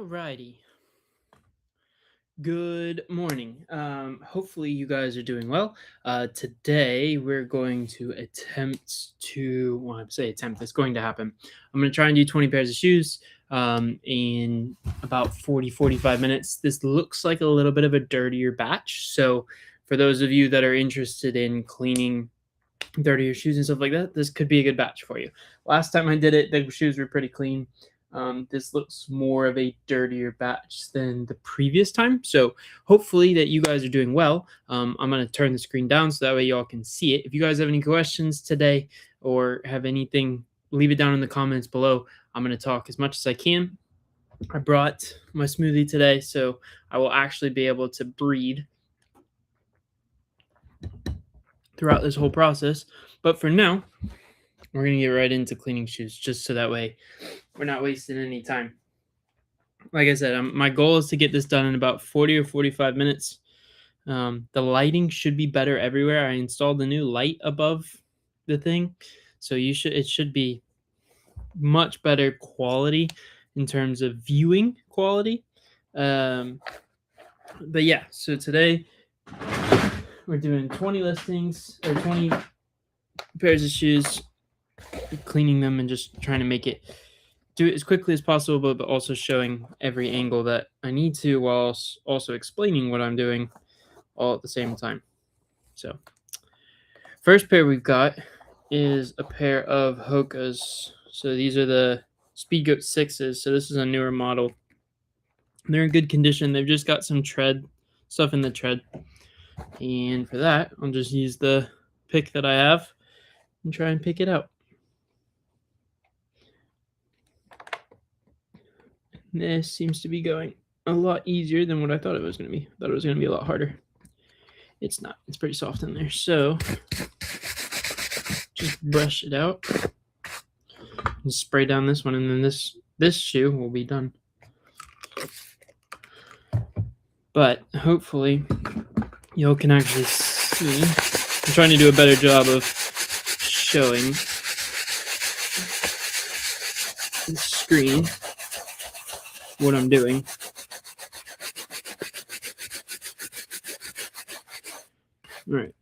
Alrighty. Good morning. Hopefully you guys are doing well. Today we're going to attempt to, well, I say attempt, it's going to happen. I'm going to try and do 20 pairs of shoes in about 45 minutes. This looks like a little bit of a dirtier batch. So for those of you that are interested in cleaning dirtier shoes and stuff like that, this could be a good batch for you. Last time I did it, the shoes were pretty clean. This looks more of a dirtier batch than the previous time. So hopefully that you guys are doing well. I'm going to turn the screen down so that way y'all can see it. If you guys have any questions today or have anything, leave it down in the comments below. I'm going to talk as much as I can. I brought my smoothie today, so I will actually be able to breathe throughout this whole process. But for now, we're going to get right into cleaning shoes just so that way we're not wasting any time. Like I said, my goal is to get this done in about 40 or 45 minutes. The lighting should be better everywhere. I installed a new light above the thing, so it should be much better quality in terms of viewing quality. But yeah, so today we're doing 20 listings or 20 pairs of shoes, cleaning them and just trying to do it as quickly as possible, but also showing every angle that I need to while also explaining what I'm doing all at the same time. So first pair we've got is a pair of Hoka's. So these are the Speedgoat 6s. So this is a newer model. They're in good condition. They've just got some stuff in the tread. And for that, I'll just use the pick that I have and try and pick it out. This seems to be going a lot easier than what I thought it was going to be. I thought it was going to be a lot harder. It's not. It's pretty soft in there. So just brush it out and spray down this one, and then this shoe will be done. But hopefully y'all can actually see. I'm trying to do a better job of showing the screen what I'm doing. All right,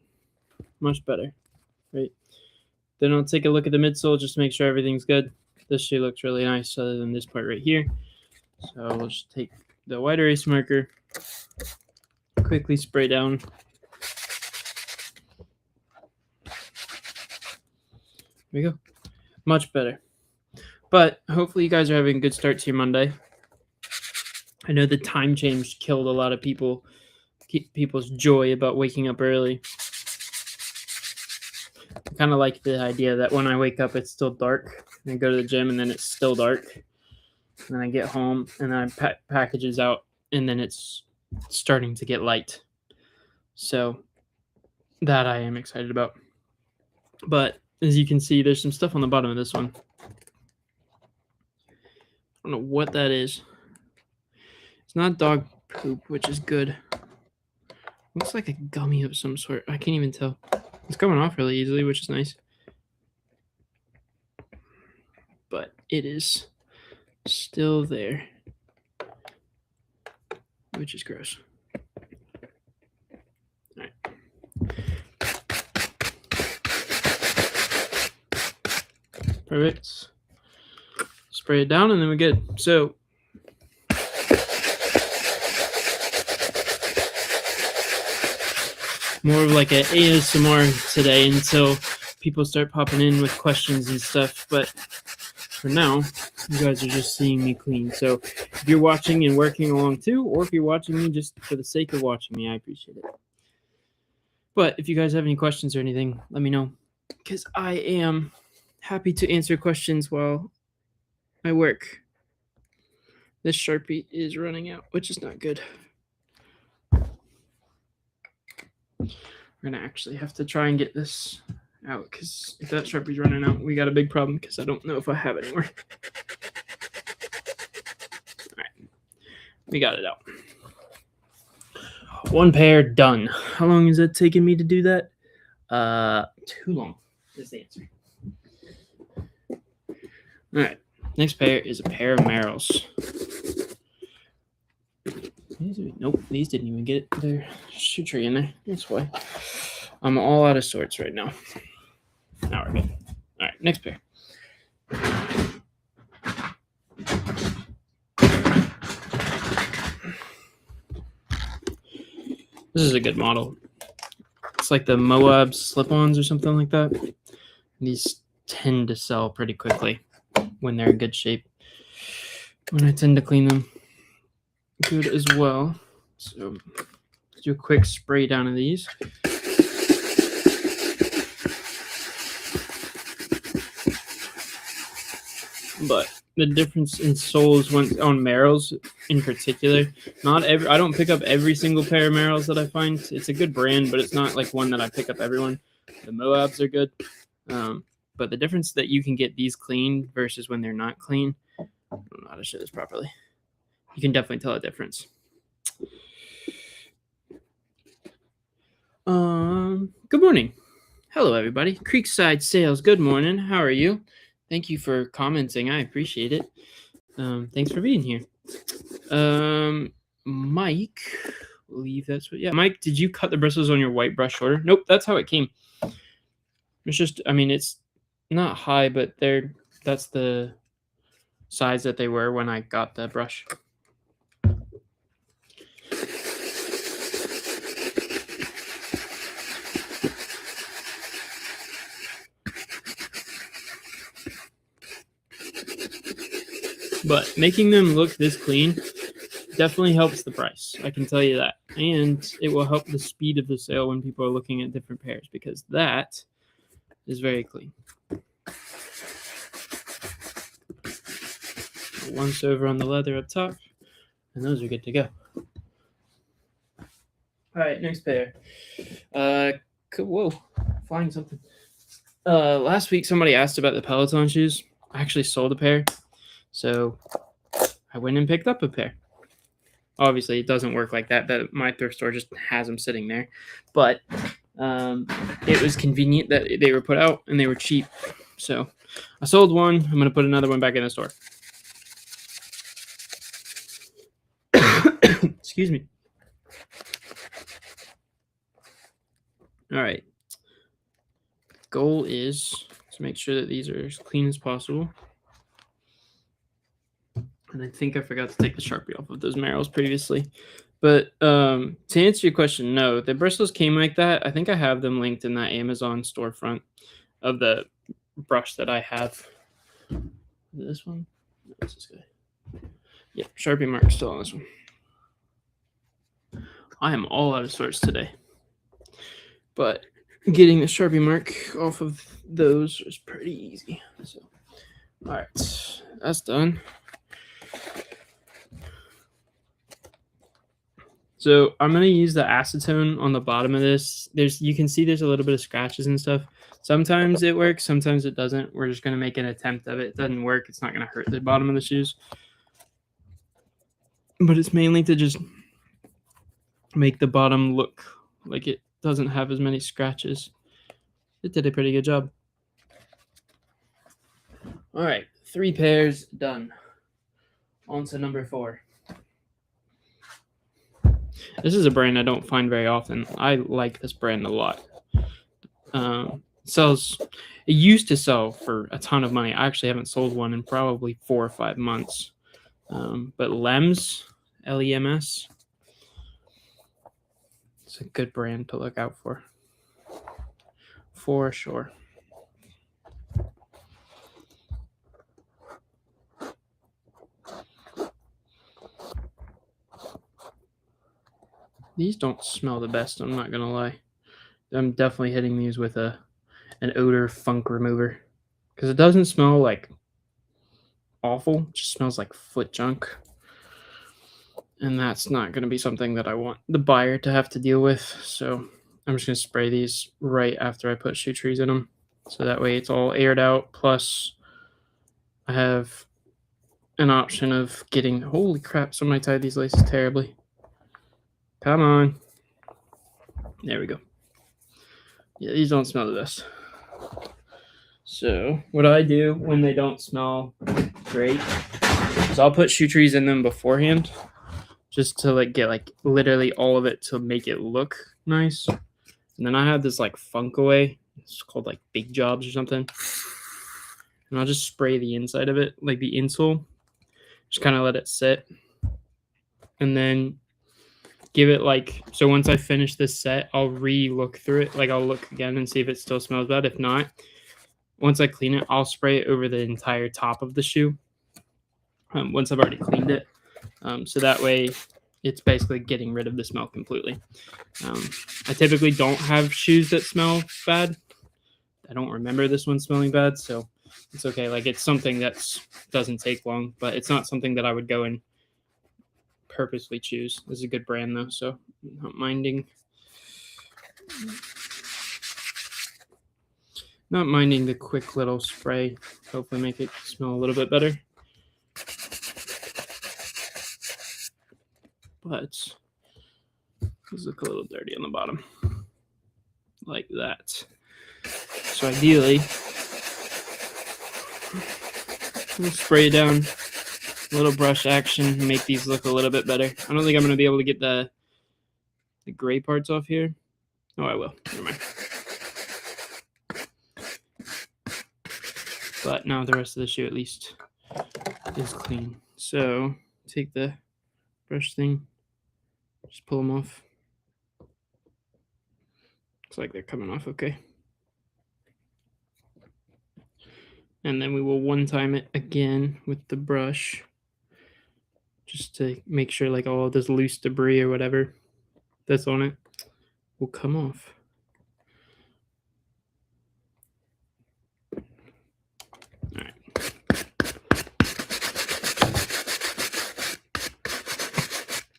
much better, right? Then I'll take a look at the midsole just to make sure everything's good. This shoe looks really nice other than this part right here. So we'll just take the white erase marker, quickly spray down. There we go. Much better. But hopefully you guys are having a good start to your Monday. I know the time change killed a lot of people's joy about waking up early. I kind of like the idea that when I wake up, it's still dark. And I go to the gym, and then it's still dark. And then I get home, and then I pack packages out, and then it's starting to get light. So that I am excited about. But as you can see, there's some stuff on the bottom of this one. I don't know what that is. It's not dog poop, which is good. Looks like a gummy of some sort. I can't even tell. It's coming off really easily, which is nice. But it is still there, which is gross. All right. Perfect. Spray it down, and then we're good. So more of like an ASMR today until people start popping in with questions and stuff. But for now, you guys are just seeing me clean. So if you're watching and working along too, or if you're watching me just for the sake of watching me, I appreciate it. But if you guys have any questions or anything, let me know, because I am happy to answer questions while I work. This Sharpie is running out, which is not good. We're going to actually have to try and get this out, because if that Sharpie's running out, we got a big problem, because I don't know if I have it anymore. All right. We got it out. One pair done. How long is it taking me to do that? Too long is the answer. All right. Next pair is a pair of Merrells. Nope, these didn't even get their shoe tree in there. That's why. I'm all out of sorts right now. Now we're good. All right, next pair. This is a good model. It's like the Moab slip-ons or something like that. These tend to sell pretty quickly when they're in good shape. And I tend to clean them good as well. So let's do a quick spray down of these. But the difference in soles on Merrells in particular, I don't pick up every single pair of Merrells that I find. It's a good brand, but it's not like one that I pick up everyone. The Moabs are good. But the difference that you can get these clean versus when they're not clean, I don't know how to show this properly. You can definitely tell a difference. Good morning. Hello, everybody. Creekside Sales, good morning. How are you? Thank you for commenting. I appreciate it. Thanks for being here. Mike, I believe that's what, yeah. Mike, did you cut the bristles on your white brush shorter? Nope, that's how it came. It's just, I mean, it's not high, but that's the size that they were when I got the brush. But making them look this clean definitely helps the price. I can tell you that. And it will help the speed of the sale when people are looking at different pairs, because that is very clean. Once over on the leather up top, and those are good to go. All right, next pair. Whoa, flying something. Last week somebody asked about the Peloton shoes. I actually sold a pair, so I went and picked up a pair. Obviously, it doesn't work like that. My thrift store just has them sitting there, but it was convenient that they were put out and they were cheap. So I sold one. I'm going to put another one back in the store. Excuse me. All right. Goal is to make sure that these are as clean as possible. And I think I forgot to take the Sharpie off of those Merrells previously. But to answer your question, no. The bristles came like that. I think I have them linked in that Amazon storefront of the brush that I have. This one? No, it's this guy. Yeah, Sharpie mark still on this one. I am all out of sorts today. But getting the Sharpie mark off of those was pretty easy. So, all right, that's done. So I'm going to use the acetone on the bottom of this. You can see there's a little bit of scratches and stuff. Sometimes it works, sometimes it doesn't. We're just going to make an attempt of it. It doesn't work. It's not going to hurt the bottom of the shoes. But it's mainly to just make the bottom look like it doesn't have as many scratches. It did a pretty good job. All right, 3 pairs done. On to number 4. This is a brand I don't find very often. I like this brand a lot. It used to sell for a ton of money. I actually haven't sold one in probably 4 or 5 months. But Lems, Lems, it's a good brand to look out for sure. These don't smell the best, I'm not gonna lie. I'm definitely hitting these with an odor funk remover, because it doesn't smell like awful, it just smells like foot junk. And that's not going to be something that I want the buyer to have to deal with. So I'm just going to spray these right after I put shoe trees in them. So that way it's all aired out. Plus I have an option of getting, holy crap, somebody tied these laces terribly. Come on. There we go. Yeah, these don't smell the best. So what I do when they don't smell great is I'll put shoe trees in them beforehand, just to like get like literally all of it to make it look nice. And then I have this like funk away. It's called like Big Jobs or something. And I'll just spray the inside of it, like the insole. Just kind of let it sit. And then give it like, so once I finish this set, I'll re-look through it. Like I'll look again and see if it still smells bad. If not, once I clean it, I'll spray it over the entire top of the shoe. Once I've already cleaned it. So that way it's basically getting rid of the smell completely. I typically don't have shoes that smell bad. I don't remember this one smelling bad, so it's okay. Like it's something that doesn't take long, but it's not something that I would go and purposely choose. This is a good brand though, so I'm not minding the quick little spray. Hopefully make it smell a little bit better. But these look a little dirty on the bottom, like that. So ideally, we'll spray down a little brush action and make these look a little bit better. I don't think I'm going to be able to get the gray parts off here. Oh, I will. Never mind. But now the rest of the shoe at least is clean. So take the brush thing, just pull them off. Looks like they're coming off okay. And then we will one time it again with the brush, just to make sure like all of this loose debris or whatever that's on it will come off. All right.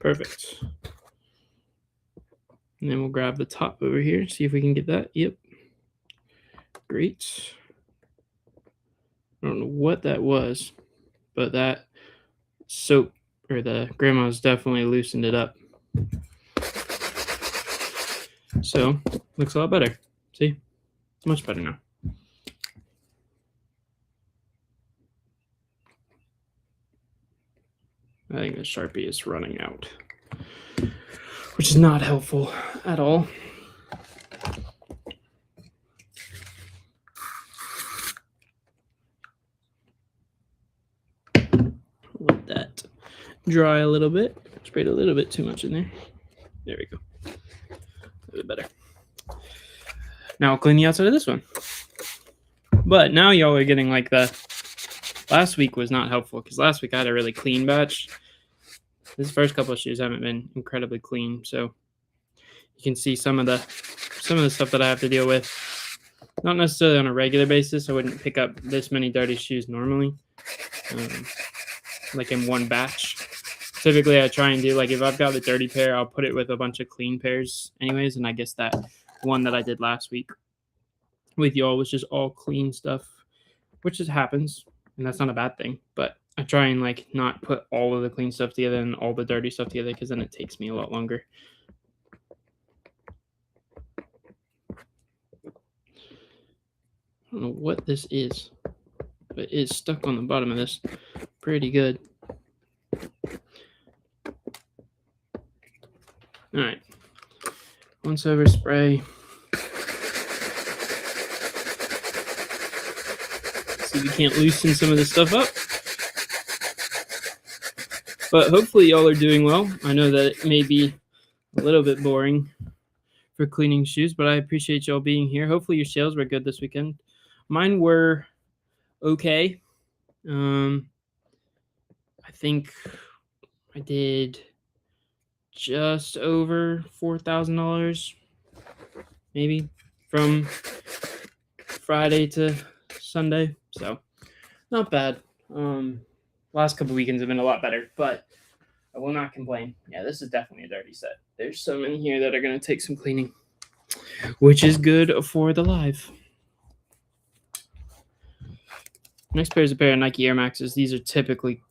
Perfect. And then we'll grab the top over here, see if we can get that. Yep. Great. I don't know what that was, but that soap or the grandma's definitely loosened it up. So looks a lot better. See, much better now. I think the Sharpie is running out, which is not helpful at all. Let that dry a little bit. Sprayed a little bit too much in there. There we go. A little bit better. Now I'll clean the outside of this one. But now y'all are getting like the last week was not helpful because last week I had a really clean batch. This first couple of shoes haven't been incredibly clean, so you can see some of the stuff that I have to deal with. Not necessarily on a regular basis. I wouldn't pick up this many dirty shoes normally, like in one batch. Typically, I try and do like if I've got the dirty pair, I'll put it with a bunch of clean pairs, anyways. And I guess that one that I did last week with y'all was just all clean stuff, which just happens, and that's not a bad thing. But I try and like not put all of the clean stuff together and all the dirty stuff together because then it takes me a lot longer. I don't know what this is, but it's stuck on the bottom of this pretty good. All right, once over spray. See if we can't loosen some of this stuff up. But hopefully y'all are doing well. I know that it may be a little bit boring for cleaning shoes, but I appreciate y'all being here. Hopefully your sales were good this weekend. Mine were okay. I think I did just over $4,000 maybe from Friday to Sunday, so not bad. Last couple weekends have been a lot better, but I will not complain. Yeah, this is definitely a dirty set. There's so many here that are going to take some cleaning, which is good for the live. Next pair is a pair of Nike Air Maxes. These are typically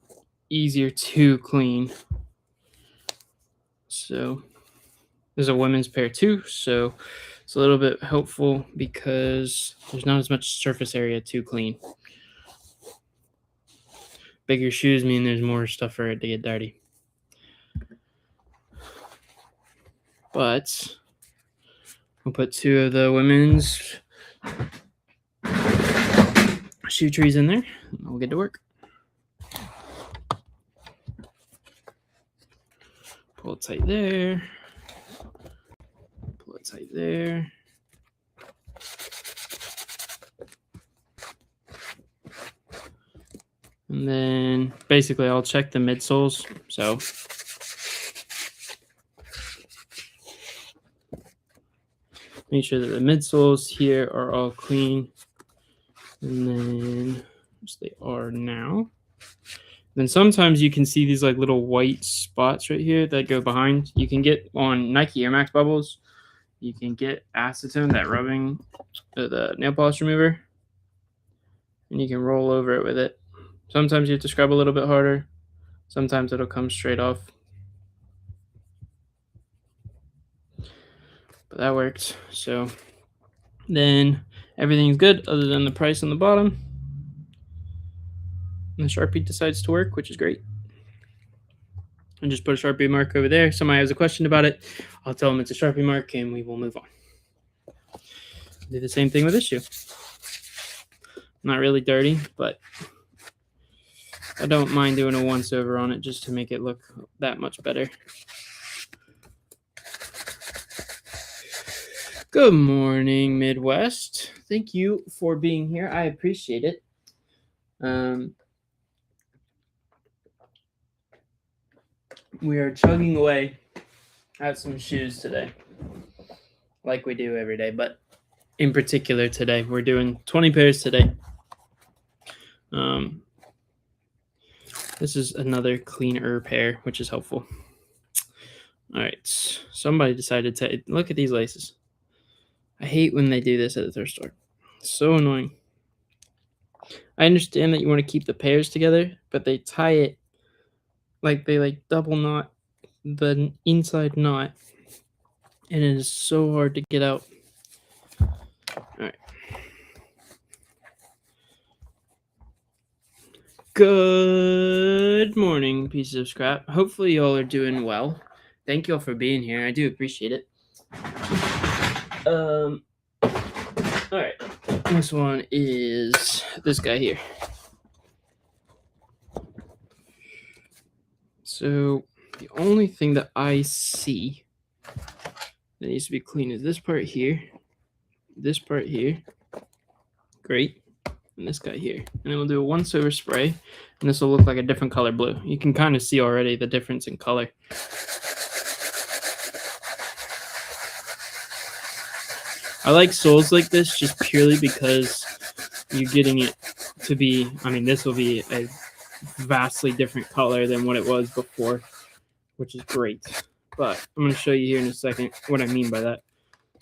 easier to clean. So there's a women's pair too, so it's a little bit helpful because there's not as much surface area to clean. Bigger shoes mean there's more stuff for it to get dirty. but we'll put 2 of the women's shoe trees in there, and we'll get to work. Pull it tight there. Pull it tight there. And then basically I'll check the midsoles. So make sure that the midsoles here are all clean. And then as they are now. Then sometimes you can see these like little white spots right here that go behind. You can get on Nike Air Max bubbles. You can get acetone, that rubbing, the nail polish remover, and you can roll over it with it. Sometimes you have to scrub a little bit harder. Sometimes it'll come straight off. But that worked. So then everything's good other than the price on the bottom. And the Sharpie decides to work, which is great. And just put a Sharpie mark over there. Somebody has a question about it, I'll tell them it's a Sharpie mark and we will move on. Do the same thing with this shoe. Not really dirty, but I don't mind doing a once over on it just to make it look that much better. Good morning, Midwest. Thank you for being here. I appreciate it. We are chugging away at some shoes today, like we do every day, but in particular today, we're doing 20 pairs today. This is another cleaner pair, which is helpful. All right, somebody decided to look at these laces. I hate when they do this at the thrift store. It's so annoying. I understand that you want to keep the pairs together, but they tie it like they double knot the inside knot, and it is so hard to get out. All right. Good morning, pieces of scrap. Hopefully y'all are doing well. Thank you all for being here. I do appreciate it. All right. This one is this guy here. So the only thing that I see that needs to be clean is this part here, great, and this guy here. And then we'll do a once over spray, and this will look like a different color blue. You can kind of see already the difference in color. I like soles like this just purely because you're getting it to be, I mean, this will be a vastly different color than what it was before, which is great. But I'm going to show you here in a second what I mean by that.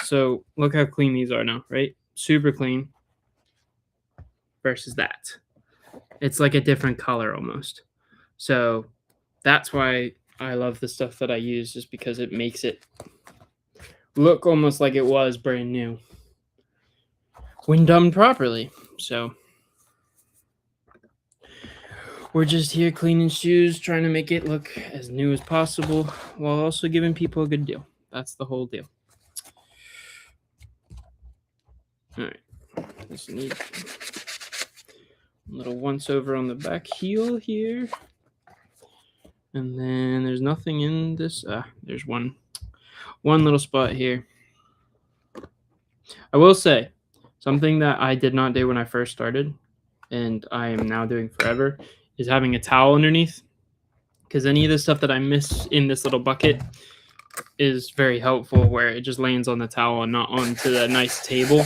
So look how clean these are now, right? Super clean versus that. It's like a different color almost. So that's why I love the stuff that I use, just because it makes it look almost like it was brand new when done properly. So we're just here cleaning shoes, trying to make it look as new as possible while also giving people a good deal. That's the whole deal. All right, just need a little once over on the back heel here. And then there's nothing in this. There's one little spot here. I will say something that I did not do when I first started, and I am now doing forever, is having a towel underneath, because any of the stuff that I miss in this little bucket is very helpful, where it just lands on the towel and not onto the nice table.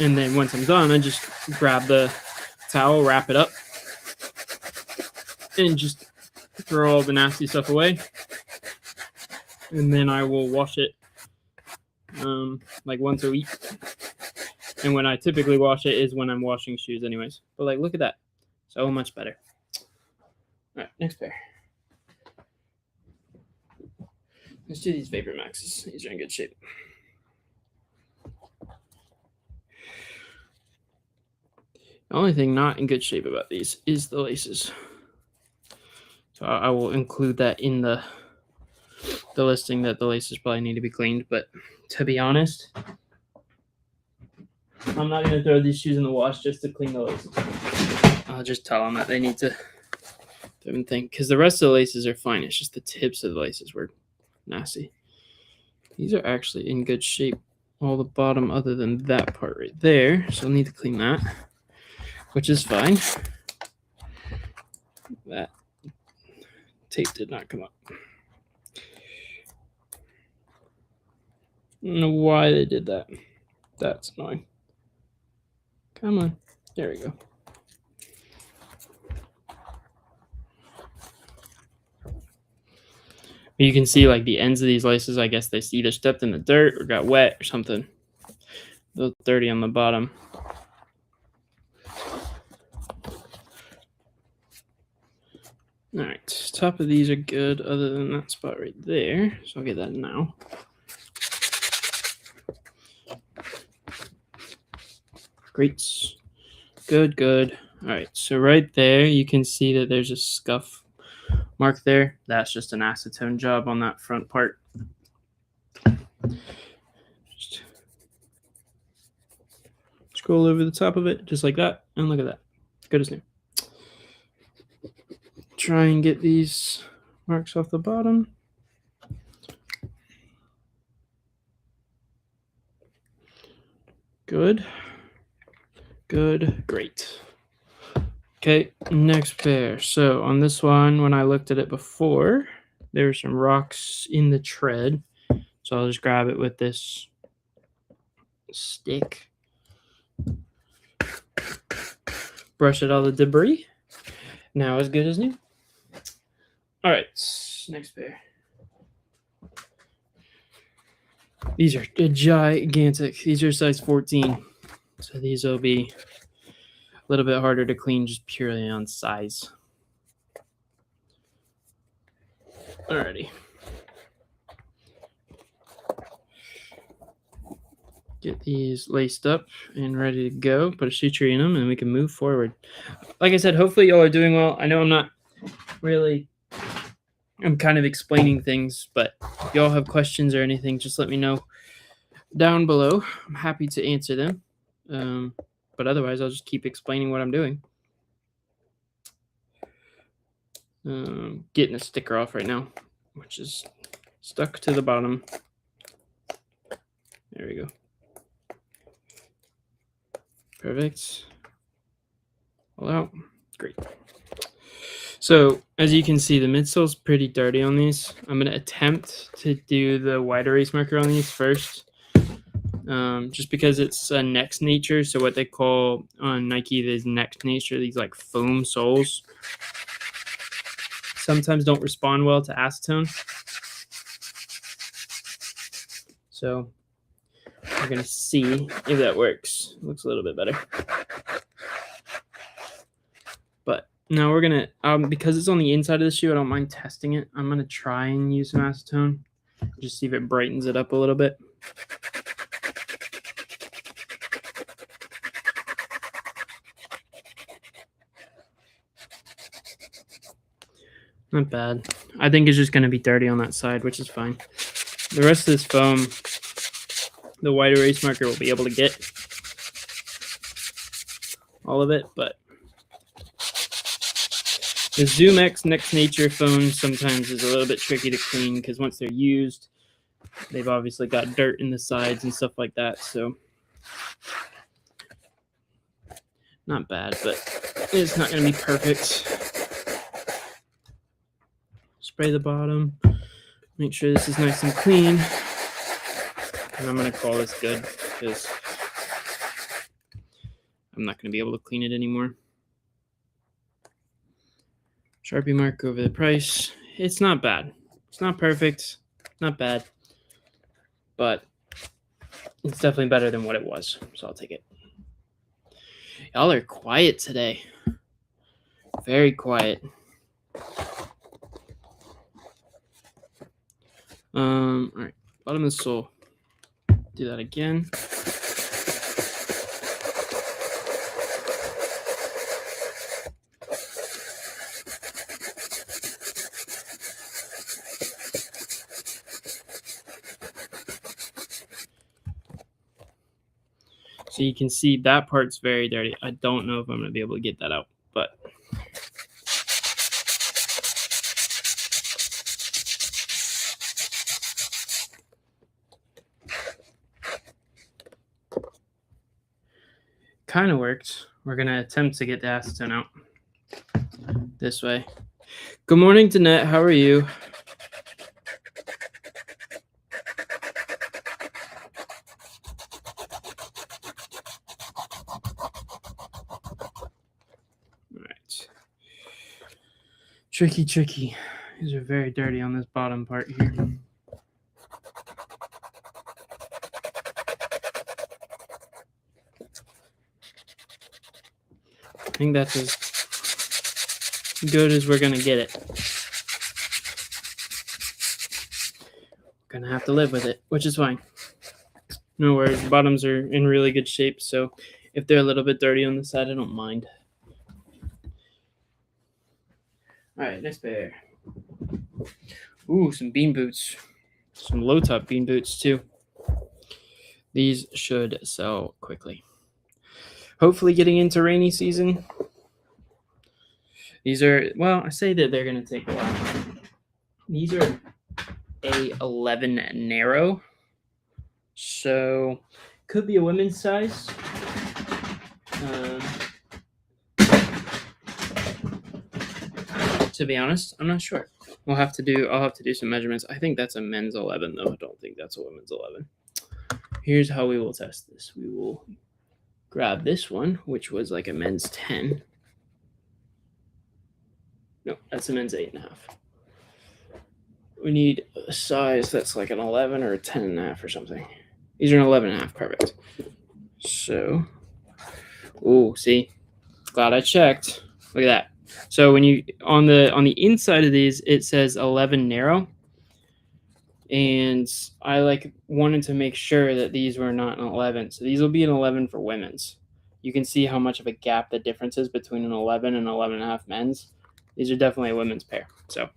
And then once I'm done, I just grab the towel, wrap it up, and just throw all the nasty stuff away. And then I will wash it like once a week. And when I typically wash it is when I'm washing shoes anyways. But like, look at that. So much better. All right, next pair. Let's do these Vapor Maxes. These are in good shape. The only thing not in good shape about these is the laces. So I will include that in the the listing that the laces probably need to be cleaned, but to be honest, I'm not going to throw these shoes in the wash just to clean the laces. I'll just tell them that they need to think, because the rest of the laces are fine. It's just the tips of the laces were nasty. These are actually in good shape, all the bottom other than that part right there, so I'll need to clean that, which is fine. That tape did not come up. I don't know why they did that. That's annoying. Come on. There we go. You can see like the ends of these laces, I guess they either stepped in the dirt or got wet or something. They're dirty on the bottom. All right, top of these are good other than that spot right there. So I'll get that now. Great. Good, good. All right, so right there, you can see that there's a scuff mark there. That's just an acetone job on that front part. Just scroll over the top of it, just like that, and look at that. Good as new. Try and get these marks off the bottom. Good. Good. Great. Okay, next pair. So on this one, when I looked at it before, there were some rocks in the tread. So I'll just grab it with this stick. Brush out all the debris. Now as good as new. All right, next pair. These are gigantic. These are size 14. So these will be a little bit harder to clean just purely on size. Alrighty. Get these laced up and ready to go. Put a suture in them and we can move forward. Like I said, hopefully y'all are doing well. I know I'm kind of explaining things, but if y'all have questions or anything, just let me know down below. I'm happy to answer them. But otherwise, I'll just keep explaining what I'm doing. Getting a sticker off right now, which is stuck to the bottom. There we go. Perfect. All out. Great. So as you can see, the midsole's pretty dirty on these. I'm going to attempt to do the wide erase marker on these first. Just because it's a next nature. So what they call on Nike, there's next nature, these like foam soles sometimes don't respond well to acetone. So we're going to see if that works. It looks a little bit better. But now we're going to, because it's on the inside of the shoe, I don't mind testing it. I'm going to try and use some acetone. Just see if it brightens it up a little bit. Not bad. I think it's just going to be dirty on that side, which is fine. The rest of this foam, the wide erase marker will be able to get all of it, but the Zoom X Next Nature foam sometimes is a little bit tricky to clean because once they're used, they've obviously got dirt in the sides and stuff like that, so not bad, but it's not going to be perfect. Spray the bottom, make sure this is nice and clean, and I'm going to call this good because I'm not going to be able to clean it anymore. Sharpie mark over the price. It's not bad. It's not perfect. Not bad. But it's definitely better than what it was. So I'll take it. Y'all are quiet today. Very quiet. All right. Bottom of the sole. Do that again. So you can see that part's very dirty. I don't know if I'm going to be able to get that out, but kind of worked. We're going to attempt to get the acetone out this way. Good morning, Danette. How are you? All right. Tricky. These are very dirty on this bottom part here. I think that's as good as we're going to get it. Gonna have to live with it, which is fine. No worries. The bottoms are in really good shape, so if they're a little bit dirty on the side, I don't mind. All right, next pair. Ooh, some bean boots. Some low-top bean boots, too. These should sell quickly. Hopefully getting into rainy season. These are, well, I say that they're going to take a while. These are a 11 narrow. So, could be a women's size. To be honest, I'm not sure. I'll have to do some measurements. I think that's a men's 11 though. I don't think that's a women's 11. Here's how we will test this. We will grab this one, which was like a men's 10. No, that's a men's 8.5. We need a size that's like an 11 or a 10.5 or something. These are an 11.5. Perfect. So, ooh, see, glad I checked. Look at that. So when you on the inside of these, it says 11 narrow, and I wanted to make sure that these were not an 11. So these will be an 11 for women's. You can see how much of a gap the difference is between an 11 and 11.5 men's. These are definitely a women's pair. So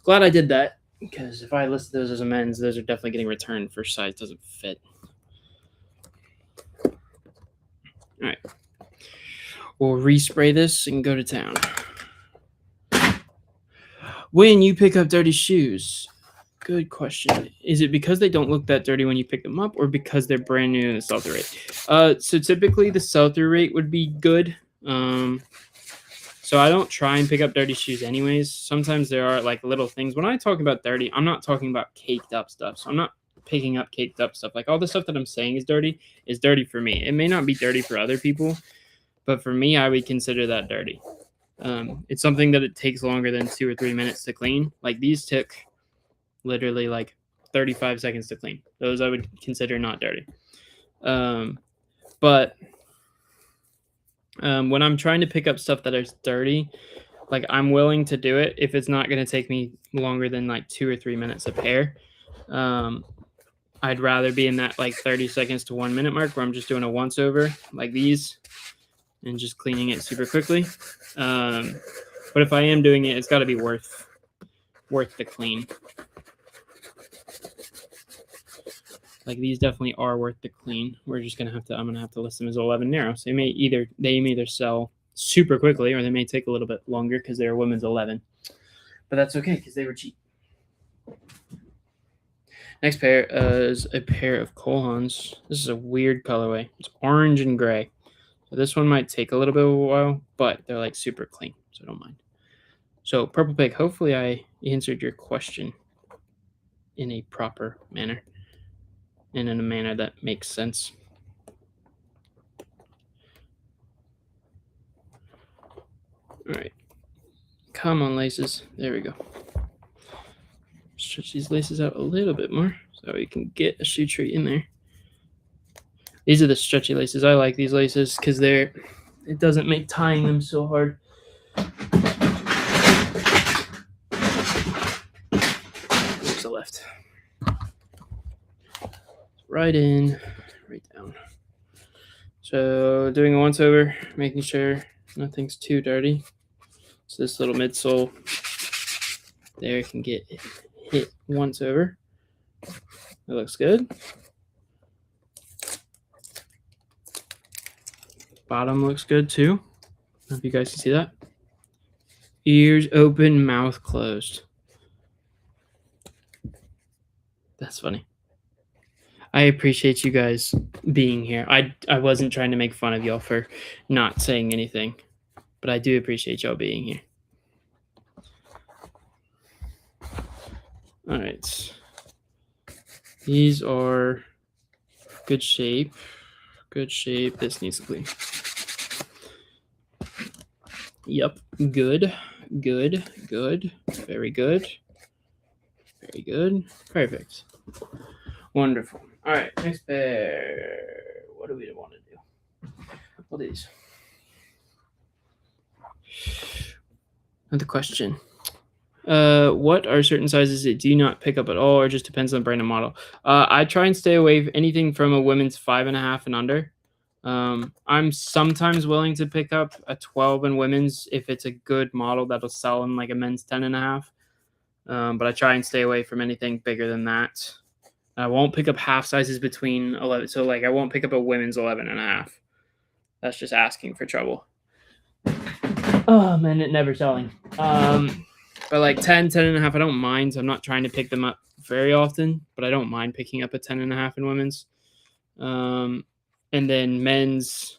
glad I did that, because if I listed those as a men's, those are definitely getting returned for size doesn't fit. All right. We'll respray this and go to town. When you pick up dirty shoes, good question. Is it because they don't look that dirty when you pick them up, or because they're brand new and the sell-through rate? So typically the sell-through rate would be good. So I don't try and pick up dirty shoes anyways. Sometimes there are like little things. When I talk about dirty, I'm not talking about caked up stuff. So I'm not picking up caked up stuff. Like all the stuff that I'm saying is dirty for me. It may not be dirty for other people, but for me, I would consider that dirty. It's something that it takes longer than 2 or 3 minutes to clean. Like these took literally like 35 seconds to clean. Those I would consider not dirty. But when I'm trying to pick up stuff that is dirty, like I'm willing to do it if it's not going to take me longer than like 2 or 3 minutes a pair. I'd rather be in that like 30 seconds to 1 minute mark where I'm just doing a once over like these and just cleaning it super quickly. But if I am doing it, it's got to be worth the clean. Like these definitely are worth the clean. We're just gonna I'm gonna have to list them as 11 narrow. So they may either sell super quickly, or they may take a little bit longer because they're a women's 11. But that's okay because they were cheap. Next pair is a pair of Cole Haans. This is a weird colorway. It's orange and gray. So this one might take a little bit of a while, but they're like super clean, so I don't mind. So Purple Pig, hopefully I answered your question in a proper manner and in a manner that makes sense. All right, come on laces. There we go. Stretch these laces out a little bit more so we can get a shoe tree in there. These are the stretchy laces. I like these laces because it doesn't make tying them so hard. There's the left. Right in, right down. So doing a once over, making sure nothing's too dirty. So this little midsole there can get hit once over. That looks good. Bottom looks good too. I don't know if you guys can see that. Ears open, mouth closed. That's funny. I appreciate you guys being here. I wasn't trying to make fun of y'all for not saying anything, but I do appreciate y'all being here. All right. These are good shape. Good shape. This needs to clean. Yep. Good. Good. Good. Very good. Very good. Perfect. Wonderful. All right. Next pair. What do we want to do? All these. Another question. What are certain sizes that do not pick up at all, or just depends on brand and model? I try and stay away from anything from a women's 5.5 and under. I'm sometimes willing to pick up a 12 in women's if it's a good model that'll sell in like a men's 10.5. But I try and stay away from anything bigger than that. I won't pick up half sizes between 11. So like I won't pick up a women's 11.5. That's just asking for trouble. Oh man, it never selling. But like 10.5, I don't mind. So I'm not trying to pick them up very often, but I don't mind picking up a 10.5 in women's. And then men's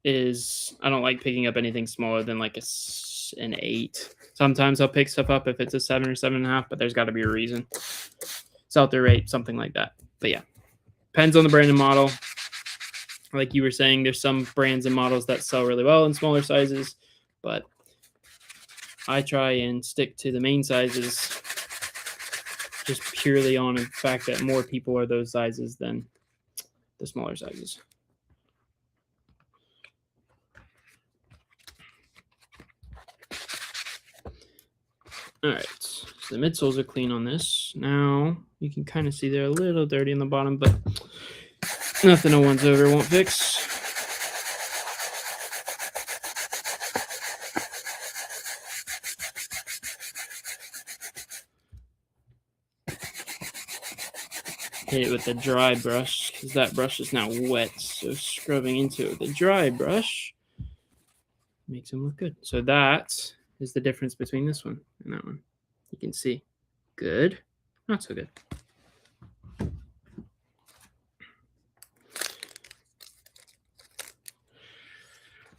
is I don't like picking up anything smaller than like an 8. Sometimes I'll pick stuff up if it's a 7 or 7.5, but there's got to be a reason. Sell through rate, something like that. But yeah, depends on the brand and model. Like you were saying, there's some brands and models that sell really well in smaller sizes, but I try and stick to the main sizes just purely on the fact that more people are those sizes than the smaller sizes. All right, so the midsoles are clean on this. Now you can kind of see they're a little dirty in the bottom, but nothing a once over won't fix. Hit it with a dry brush because that brush is now wet. So scrubbing into it with a dry brush makes them look good. So that is the difference between this one and that one. You can see. Good. Not so good.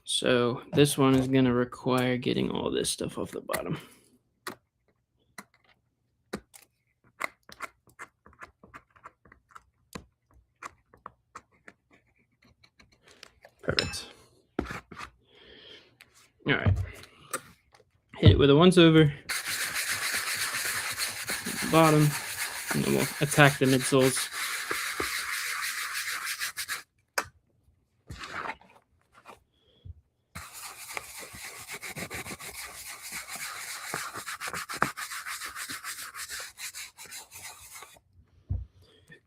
So this one is going to require getting all this stuff off the bottom. Perfect. All right. Hit it with a once over. Bottom. And then we'll attack the midsoles.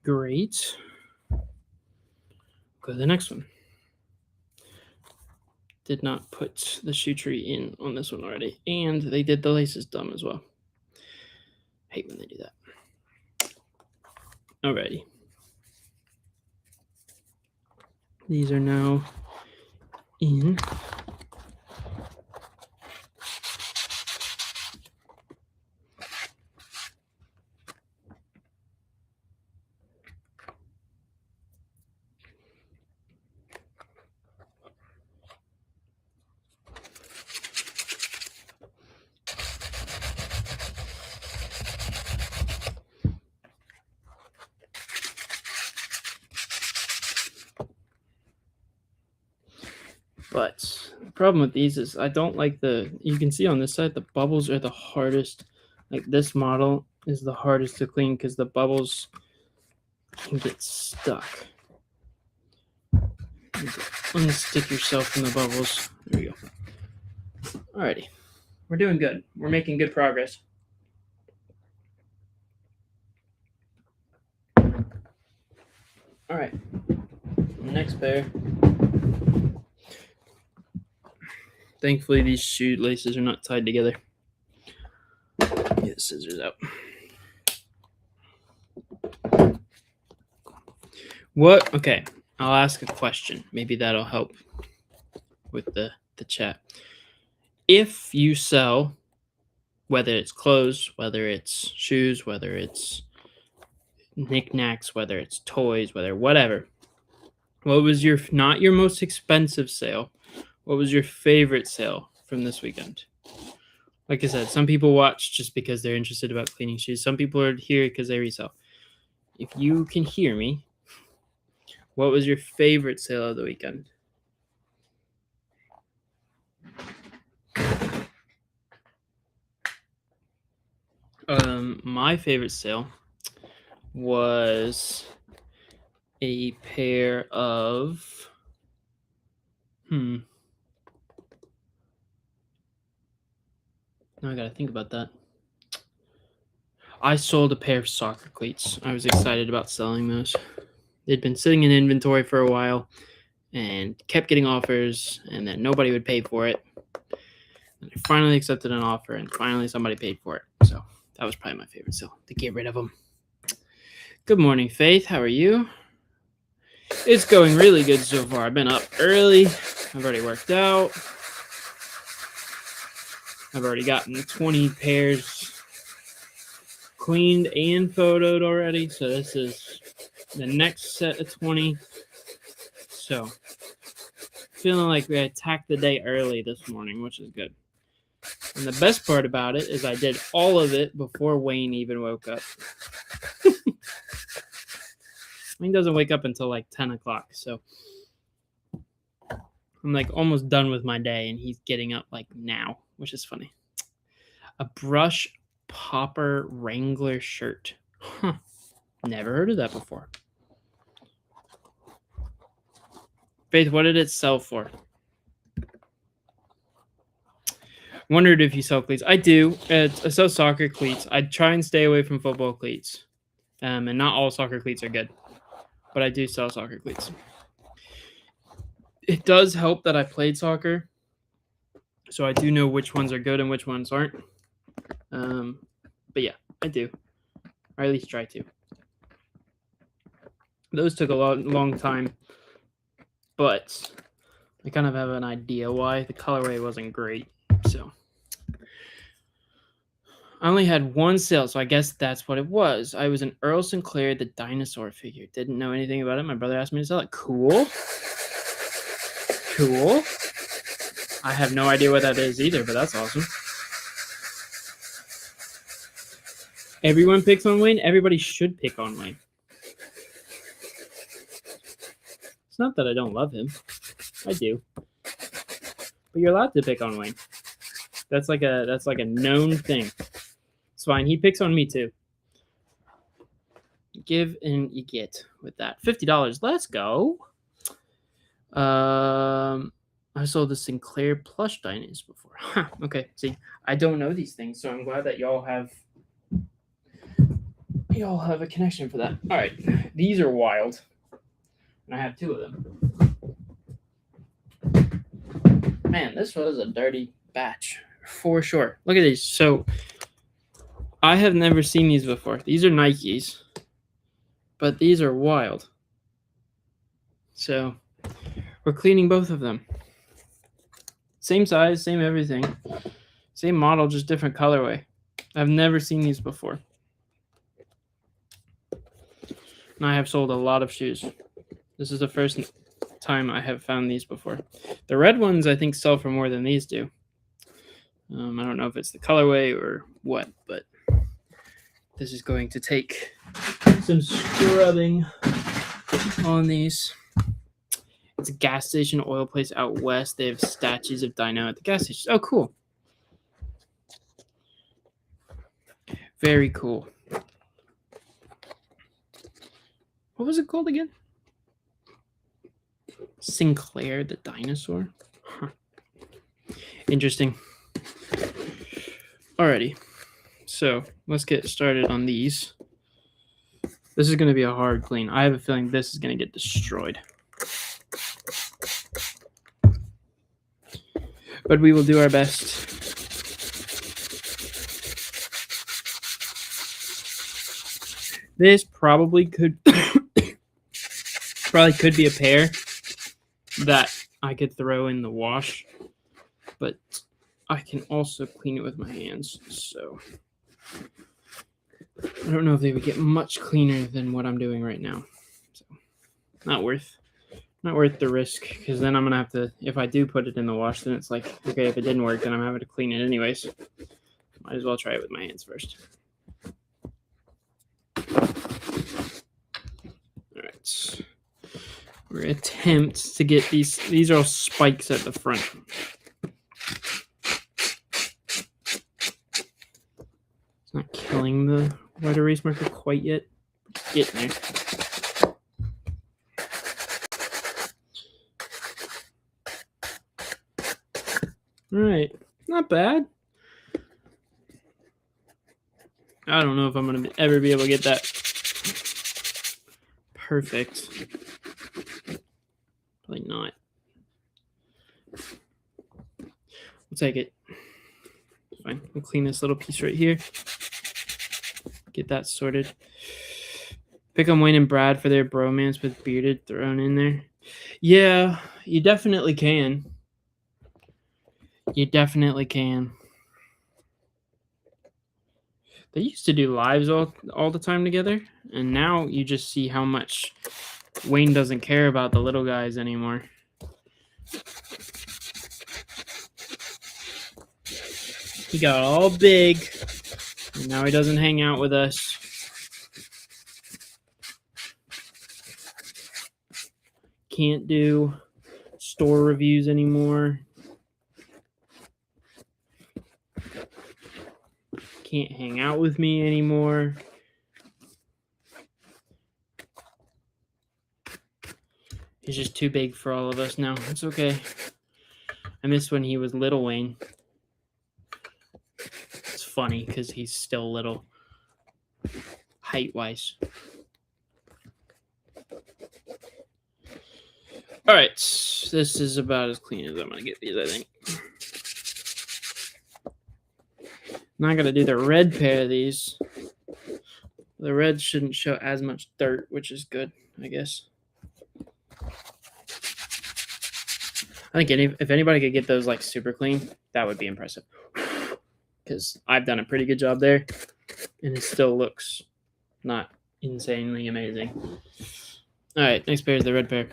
Great. Go to the next one. Did not put the shoe tree in on this one already. And they did the laces dumb as well. Hate when they do that. Alrighty. These are now in. But the problem with these is I don't like you can see on this side, the bubbles are the hardest. Like this model is the hardest to clean because the bubbles can get stuck. Unstick yourself from the bubbles. There you go. Alrighty. We're doing good. We're making good progress. Alright. Next pair. Thankfully, these shoe laces are not tied together. Get the scissors out. What? Okay, I'll ask a question. Maybe that'll help with the chat. If you sell, whether it's clothes, whether it's shoes, whether it's knickknacks, whether it's toys, whatever, what was not your most expensive sale? What was your favorite sale from this weekend? Like I said, some people watch just because they're interested about cleaning shoes. Some people are here because they resell. If you can hear me, what was your favorite sale of the weekend? My favorite sale was a pair of now I gotta think about that. I sold a pair of soccer cleats. I was excited about selling those. They'd been sitting in inventory for a while and kept getting offers, and then nobody would pay for it. And I finally accepted an offer, and finally somebody paid for it. So that was probably my favorite sale, to get rid of them. Good morning, Faith. How are you? It's going really good so far. I've been up early. I've already worked out. I've already gotten 20 pairs cleaned and photoed already. So this is the next set of 20. So feeling like we attacked the day early this morning, which is good. And the best part about it is I did all of it before Wayne even woke up. Wayne doesn't wake up until like 10 o'clock. So I'm like almost done with my day, and he's getting up like now, which is funny. A brush popper Wrangler shirt. Huh. Never heard of that before. Faith, what did it sell for? Wondered if you sell cleats. I do. I sell soccer cleats. I try and stay away from football cleats. And not all soccer cleats are good. But I do sell soccer cleats. It does help that I played soccer, so I do know which ones are good and which ones aren't. But yeah, I do. Or at least try to. Those took a long time, but I kind of have an idea why. The colorway wasn't great, so I only had one sale, so I guess that's what it was. I was an Earl Sinclair, the dinosaur figure. Didn't know anything about it. My brother asked me to sell it. Cool. I have no idea what that is either, but that's awesome. Everyone picks on Wayne. Everybody should pick on Wayne. It's not that I don't love him. I do. But you're allowed to pick on Wayne. That's like a known thing. It's fine. He picks on me too. Give and you get with that. $50. Let's go. I sold the Sinclair plush dinos before. Huh, okay. See, I don't know these things, so I'm glad that y'all have a connection for that. All right. These are wild. And I have two of them. Man, this was a dirty batch for sure. Look at these. So I have never seen these before. These are Nikes, but these are wild. So we're cleaning both of them. Same size, same everything. Same model, just different colorway. I've never seen these before. And I have sold a lot of shoes. This is the first time I have found these before. The red ones, I think, sell for more than these do. I don't know if it's the colorway or what, but this is going to take some scrubbing on these. It's a gas station oil place out west. They have statues of Dino at the gas station. Oh, cool. Very cool. What was it called again? Sinclair the dinosaur? Huh. Interesting. Alrighty. So let's get started on these. This is going to be a hard clean. I have a feeling this is going to get destroyed. But we will do our best. This probably could be a pair that I could throw in the wash, but I can also clean it with my hands. So I don't know if they would get much cleaner than what I'm doing right now. So not worth the risk, because then I'm gonna have to, if I do put it in the wash, then it's like, okay, if it didn't work, then I'm having to clean it anyways. Might as well try it with my hands first. All right, we're gonna attempt to get these are all spikes at the front. It's not killing the white erase marker quite yet. Getting there. All right, not bad. I don't know if I'm gonna ever be able to get that perfect. Probably not. We'll take it. Fine. We'll clean this little piece right here. Get that sorted. Pick on Wayne and Brad for their bromance with bearded thrown in there. Yeah, you definitely can. You definitely can. They used to do lives all the time together, and now you just see how much Wayne doesn't care about the little guys anymore. He got all big, and now he doesn't hang out with us. Can't do store reviews anymore. Can't hang out with me anymore. He's just too big for all of us now. It's okay. I miss when he was little Wayne. It's funny because he's still little, height-wise. All right, this is about as clean as I'm gonna get these, I think. Not gonna do the red pair of these. The red shouldn't show as much dirt, which is good, I guess. I think if anybody could get those like super clean, that would be impressive. Because I've done a pretty good job there, and it still looks not insanely amazing. All right, next pair is the red pair.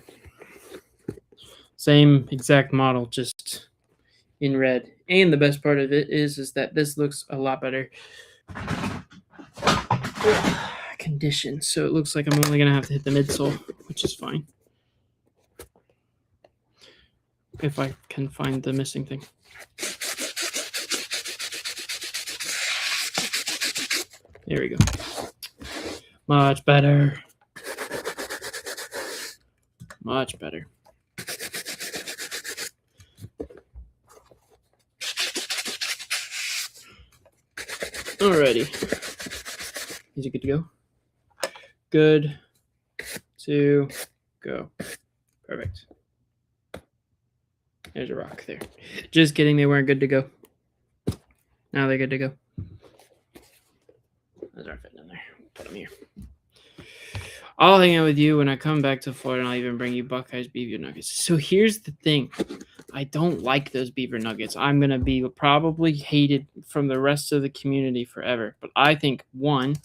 Same exact model, just in red. And the best part of it is that this looks a lot better condition. So it looks like I'm only gonna have to hit the midsole, which is fine. If I can find the missing thing. There we go. Much better. Much better. Alrighty. Is it good to go? Good to go. Perfect. There's a rock there. Just kidding, they weren't good to go. Now they're good to go. Those aren't fitting in there. Put them here. I'll hang out with you when I come back to Florida, and I'll even bring you Buckeyes beaver nuggets. So here's the thing. I don't like those beaver nuggets. I'm going to be probably hated from the rest of the community forever. But I think, one,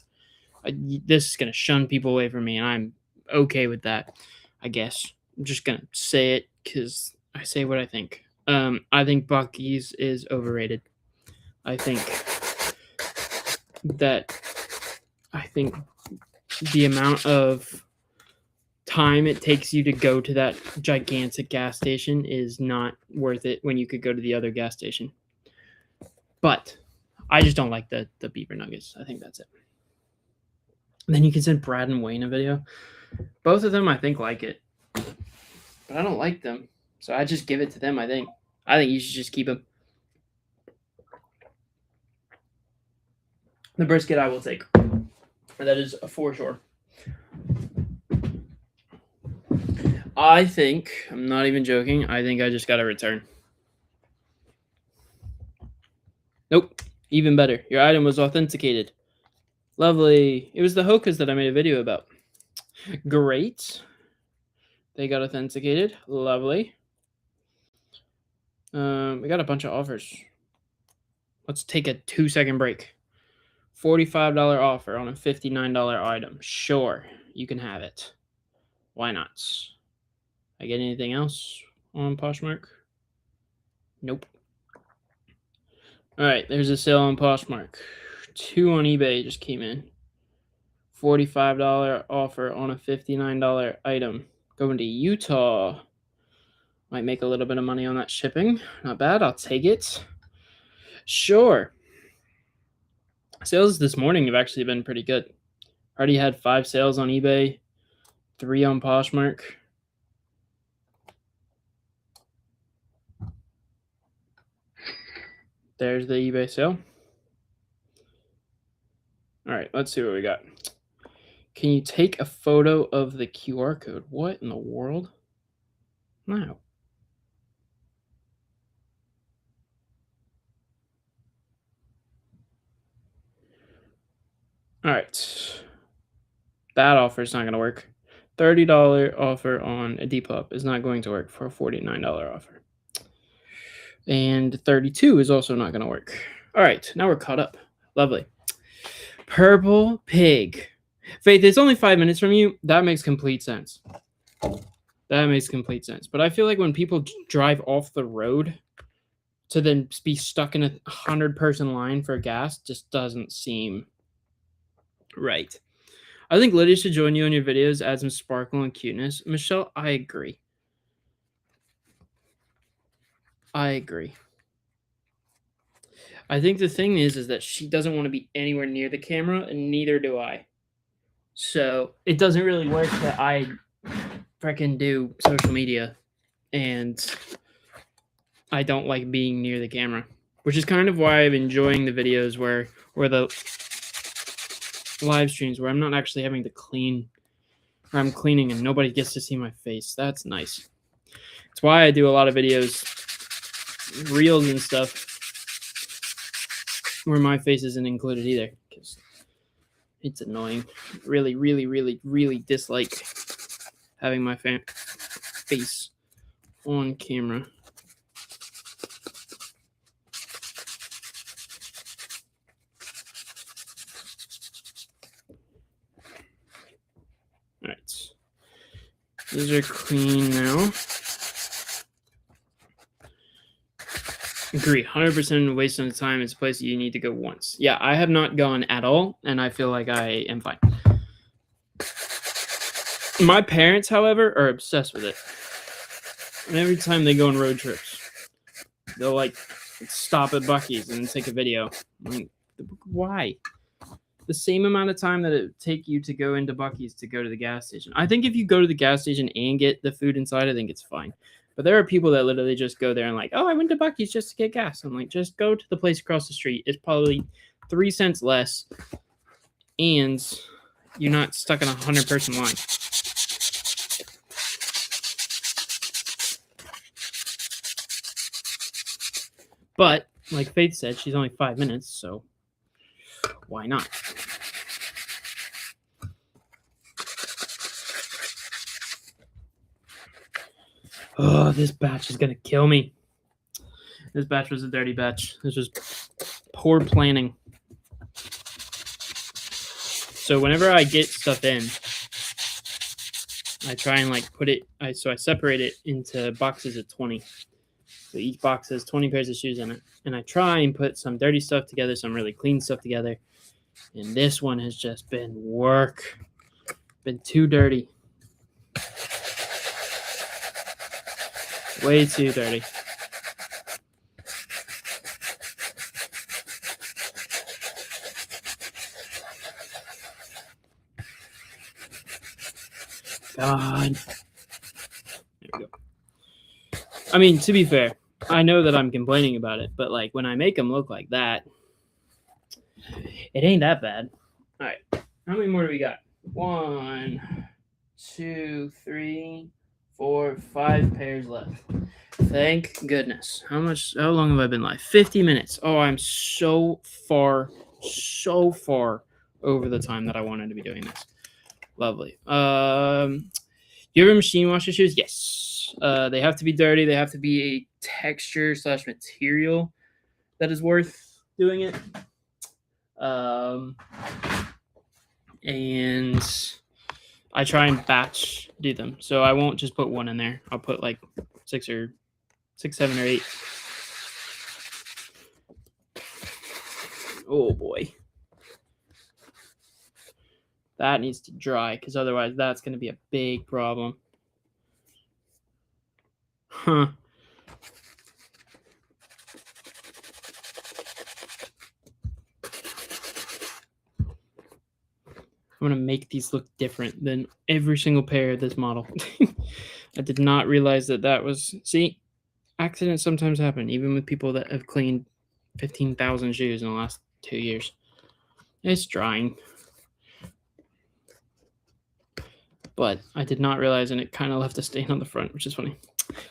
this is going to shun people away from me, and I'm okay with that, I guess. I'm just going to say it because I say what I think. I think Buc-ee's is overrated. I think the amount of time it takes you to go to that gigantic gas station is not worth it when you could go to the other gas station. But I just don't like the beaver nuggets. I think that's it. And then you can send Brad and Wayne a video. Both of them, I think, like it. But I don't like them. So I just give it to them, I think. I think you should just keep them. The brisket I will take. That is for sure. I think, I'm not even joking, I think I just got a return. Nope, even better. Your item was authenticated. Lovely. It was the Hokas that I made a video about. Great. They got authenticated. Lovely. We got a bunch of offers. Let's take a 2-second break. $45 offer on a $59 item. Sure, you can have it. Why not? I get anything else on Poshmark? Nope. All right, there's a sale on Poshmark. 2 on eBay just came in. $45 offer on a $59 item. Going to Utah. Might make a little bit of money on that shipping. Not bad. I'll take it. Sure. Sales this morning have actually been pretty good. Already had 5 sales on eBay, 3 on Poshmark. There's the eBay sale. All right, let's see what we got. Can you take a photo of the QR code? What in the world? No. All right. That offer is not going to work. $30 offer on a Depop is not going to work for a $49 offer. And 32 is also not going to work. All right, now we're caught up. Lovely. Purple pig. Faith, it's only 5 minutes from you. That makes complete sense. That makes complete sense. But I feel like when people drive off the road to then be stuck in a 100-person line for gas just doesn't seem right. I think Lydia should join you on your videos, add some sparkle and cuteness. Michelle, I agree. I agree. I think the thing is that she doesn't want to be anywhere near the camera, and neither do I. So it doesn't really work that I freaking do social media, and I don't like being near the camera, which is kind of why I'm enjoying the videos where the live streams where I'm not actually having to clean, where I'm cleaning and nobody gets to see my face. That's nice. It's why I do a lot of videos, reels and stuff, where my face isn't included either, because it's annoying. Really, really, really, really dislike having my face on camera. All right, these are clean now. Agree, 100% waste of time. It's a place you need to go once. Yeah, I have not gone at all, and I feel like I am fine. My parents, however, are obsessed with it. And every time they go on road trips, they'll like stop at Buc-ee's and take a video. I'm like, why? The same amount of time that it would take you to go into Buc-ee's to go to the gas station. I think if you go to the gas station and get the food inside, I think it's fine. But there are people that literally just go there and like, oh, I went to Buc-ee's just to get gas. I'm like, just go to the place across the street. It's probably 3 cents less, and you're not stuck in a 100-person line. But like Faith said, she's only 5 minutes, so why not? Oh, this batch is gonna kill me. This batch was a dirty batch. This was poor planning. So whenever I get stuff in, I try and like put it. I separate it into boxes of 20. So each box has 20 pairs of shoes in it, and I try and put some dirty stuff together, some really clean stuff together. And this one has just been work. Been too dirty. Way too dirty. God. There we go. I mean, to be fair, I know that I'm complaining about it, but like when I make them look like that, it ain't that bad. All right. How many more do we got? 1, 2, 3, 4, 5 pairs left. Thank goodness. How long have I been live? 50 minutes. Oh, I'm so far over the time that I wanted to be doing this. Lovely. you ever machine wash your shoes? Yes. They have to be dirty. They have to be a texture / material that is worth doing it. And I try and batch do them. So I won't just put one in there. I'll put like 6, 7, or 8. Oh boy. That needs to dry because otherwise that's going to be a big problem. Huh. I'm going to make these look different than every single pair of this model. I did not realize that was... See, accidents sometimes happen, even with people that have cleaned 15,000 shoes in the last 2 years. It's drying. But I did not realize, and it kind of left a stain on the front, which is funny.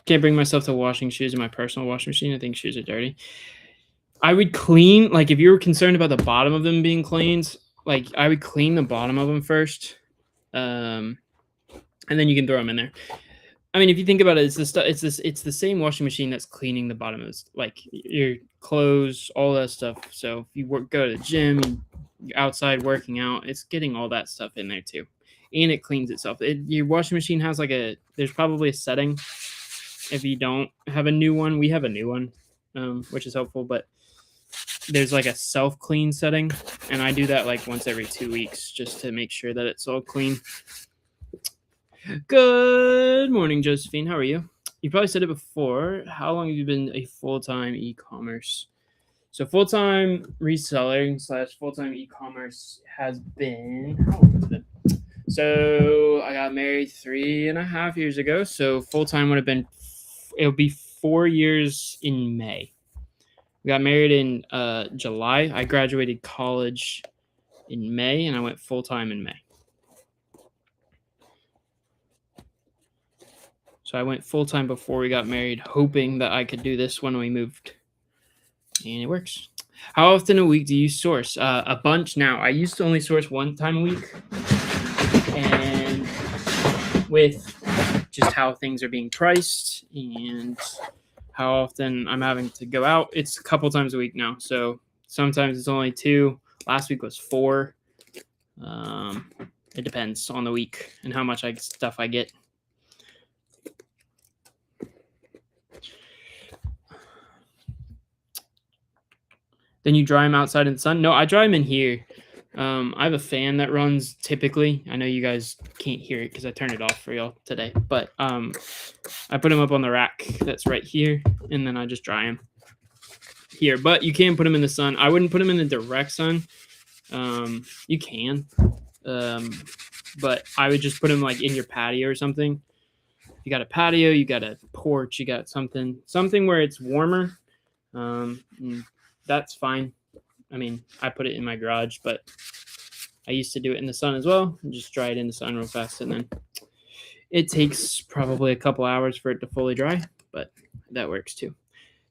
Can't bring myself to washing shoes in my personal washing machine. I think shoes are dirty. I would clean, like if you were concerned about the bottom of them being cleaned, like I would clean the bottom of them first, and then you can throw them in there. I mean, if you think about it, it's the same washing machine that's cleaning the bottom of this, like your clothes, all that stuff. So if you go to the gym, you're outside working out, it's getting all that stuff in there too, and it cleans itself. Your washing machine has there's probably a setting. If you don't have a new one, we have a new one, which is helpful, but there's like a self-clean setting, and I do that like once every 2 weeks just to make sure that it's all clean. Good morning, Josephine. How are you? You probably said it before. How long have you been a full-time e-commerce? So full-time reselling / full-time e-commerce has been... How long has it been? So I got married 3.5 years ago. So full-time would have been... It'll be 4 years in May. We got married in July. I graduated college in May, and I went full-time in May. So I went full-time before we got married, hoping that I could do this when we moved. And it works. How often a week do you source? A bunch now. I used to only source 1 time a week. And with just how things are being priced and how often I'm having to go out, it's a couple times a week now. So sometimes it's only 2. Last week was 4. It depends on the week and how much stuff I get. Then you dry them outside in the sun? No, I dry them in here. I have a fan that runs typically. I know you guys can't hear it because I turned it off for y'all today. But I put them up on the rack that's right here, and then I just dry them here. But you can put them in the sun. I wouldn't put them in the direct sun. You can. But I would just put them like in your patio or something. If you got a patio, you got a porch, you got something where it's warmer. That's fine. I mean, I put it in my garage, but I used to do it in the sun as well. And just dry it in the sun real fast, and then it takes probably a couple hours for it to fully dry, but that works too.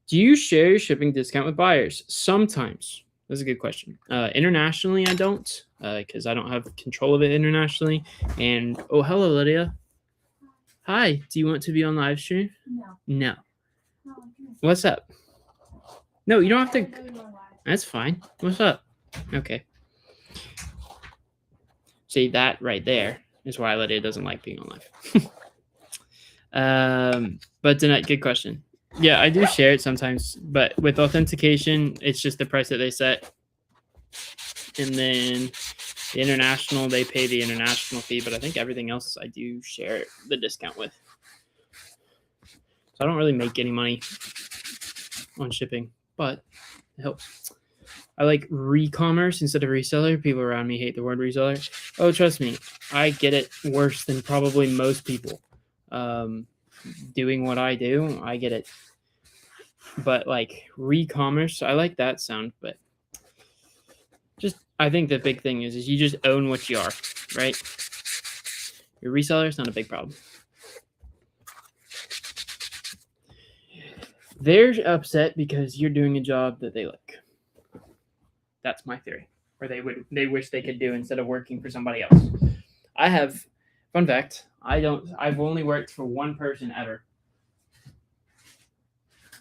Do you share your shipping discount with buyers? Sometimes. That's a good question. Internationally, I don't, because I don't have control of it internationally. And oh, hello, Lydia. Hi. Do you want to be on live stream? No. What's up? No, you don't have to. That's fine. What's up? Okay. See, that right there is why Lydia doesn't like being on live. But tonight, good question. Yeah, I do share it sometimes, but with authentication, it's just the price that they set. And then the international, they pay the international fee, but I think everything else I do share the discount with. So I don't really make any money on shipping, but it helps. I like re-commerce instead of reseller. People around me hate the word reseller. Oh, trust me, I get it worse than probably most people. Doing what I do, I get it. But like re-commerce, I like that sound, but just I think the big thing is you just own what you are, right? Your reseller is not a big problem. They're upset because you're doing a job that they like. That's my theory. Or they wish they could do instead of working for somebody else. I have, fun fact, I've only worked for one person ever.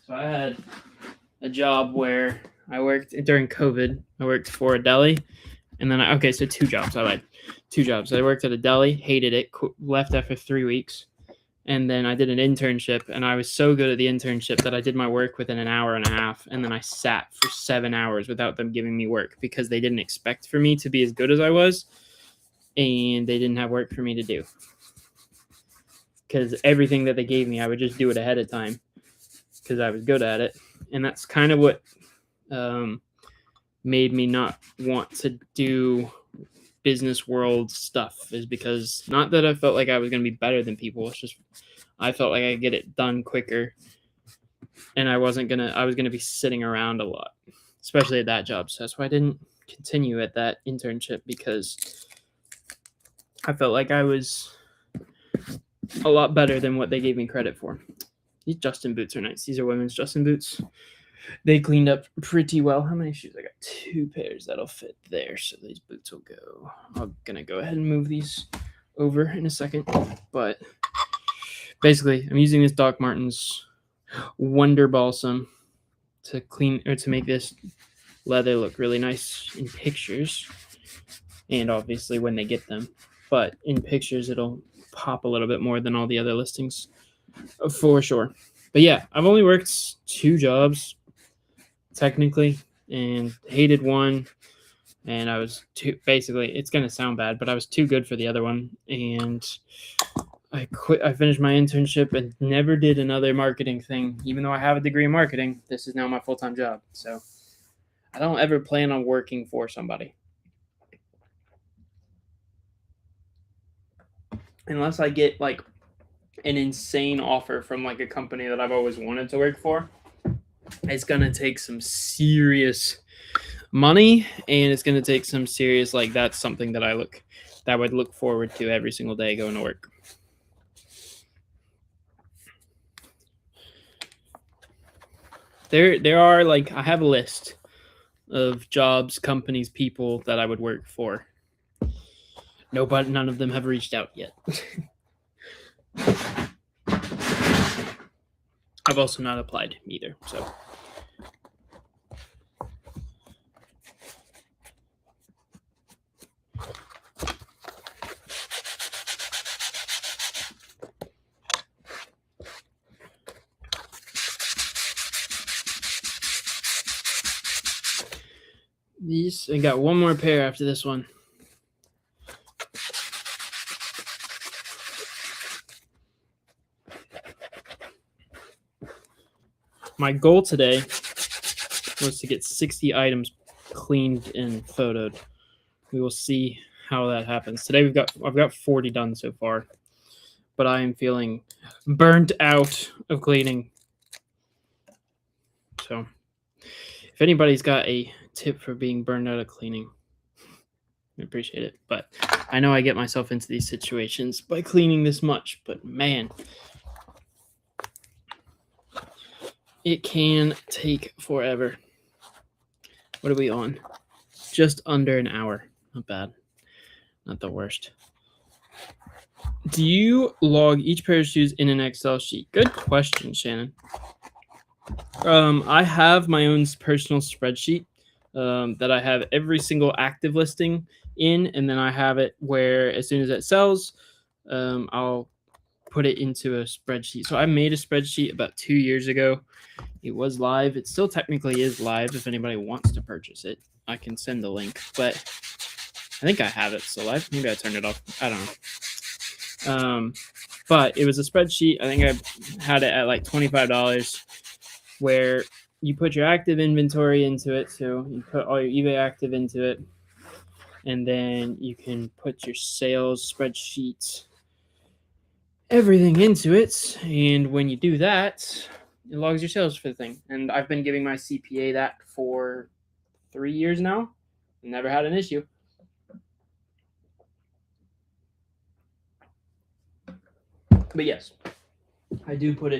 So I had a job where I worked during COVID. I worked for a deli, and then so 2 jobs. I lied. 2 jobs. I worked at a deli, hated it, left after 3 weeks, and then I did an internship, and I was so good at the internship that I did my work within an hour and a half, and then I sat for 7 hours without them giving me work because they didn't expect for me to be as good as I was, and they didn't have work for me to do. Because everything that they gave me, I would just do it ahead of time because I was good at it. And that's kind of what made me not want to do business world stuff, is because not that I felt like I was going to be better than people. It's just I felt like I could get it done quicker, and I was going to be sitting around a lot, especially at that job. So that's why I didn't continue at that internship, because I felt like I was a lot better than what they gave me credit for. These Justin boots are nice. These are women's Justin boots. They cleaned up pretty well. How many shoes? I got 2 pairs that'll fit there, so these boots will go. I'm gonna go ahead and move these over in a second, but basically I'm using this Doc Martens Wonder Balsam to clean, or to make this leather look really nice in pictures, and obviously when they get them, but in pictures it'll pop a little bit more than all the other listings, for sure. But yeah, I've only worked 2 jobs technically, and hated one, and I was too, basically, it's gonna sound bad, but I was too good for the other one, and I quit. I finished my internship and never did another marketing thing, even though I have a degree in marketing. This is now my full-time job, so I don't ever plan on working for somebody unless I get like an insane offer from like a company that I've always wanted to work for. It's gonna take some serious money, and it's gonna take some serious, like, that's something that I would look forward to every single day going to work. There are, like, I have a list of jobs, companies, people that I would work for. None of them have reached out yet. I've also not applied either, so. These, I got one more pair after this one. My goal today was to get 60 items cleaned and photoed. We will see how that happens. Today I've got 40 done so far, but I am feeling burnt out of cleaning. So if anybody's got a tip for being burned out of cleaning, I appreciate it. But I know I get myself into these situations by cleaning this much, but man, it can take forever. What are we on? Just under an hour. Not bad. Not the worst. Do you log each pair of shoes in an Excel sheet? Good question, Shannon. I have my own personal spreadsheet that I have every single active listing in, and then I have it where as soon as it sells, I'll put it into a spreadsheet. So I made a spreadsheet about 2 years ago. It was live. It still technically is live. If anybody wants to purchase it, I can send the link, but I think I have it still live. Maybe I turned it off. I don't know. But it was a spreadsheet. I think I had it at like $25, where you put your active inventory into it. So you put all your eBay active into it, and then you can put your sales spreadsheet, everything into it. And when you do that, it logs your sales for the thing. And I've been giving my CPA that for 3 years now. Never had an issue. But yes, I do put